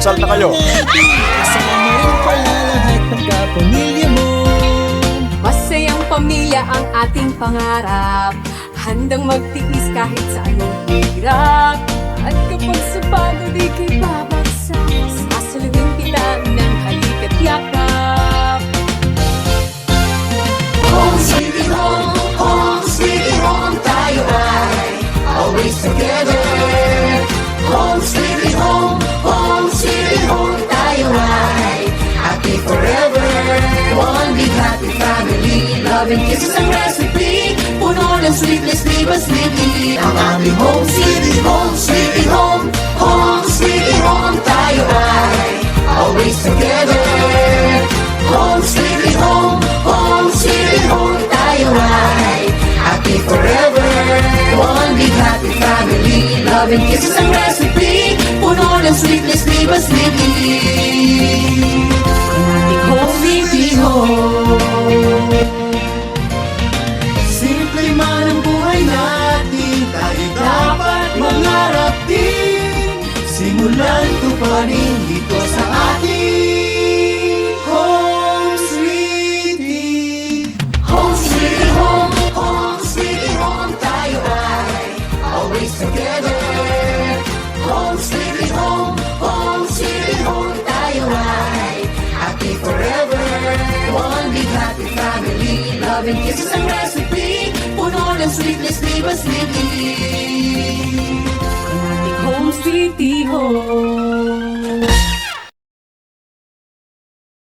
magkasal na kayo. Kasama rin pala lahat ng kapamilya mo. Masayang pamilya ang ating pangarap, handang magtiis kahit sa anong hirap. At kapag sa pagod ika'y babagsak, sasaluhin kita ng halik at yakap. Home sweet home, home sweet home, tayo ay always together. Home sweet home, home sweet home, tayo ay happy forever. One big happy family, love and kisses ang recipe, puno ng sweetness, di ba sleepy? Ang aming home sweet home, sweet home, home sweet home, tayo ay always together. Home sweet home, home sweet home, tayo ay happy forever. One big happy family, love and kisses ang recipe, puno ng sweetness, di ba sleepy? Ang ating home sweet home. Simple man ang buhay natin, tayo dapat mangarap din. Simulan tuparin dito sa ating home sweetie. Home sweet home, home sweet home, tayo ay always together. Home sweet home, home sweet home, tayo ay happy forever. One big happy family, love and kisses ang recipe, puno ng sweetness, di ba sleepy? Ang ating home sweet home.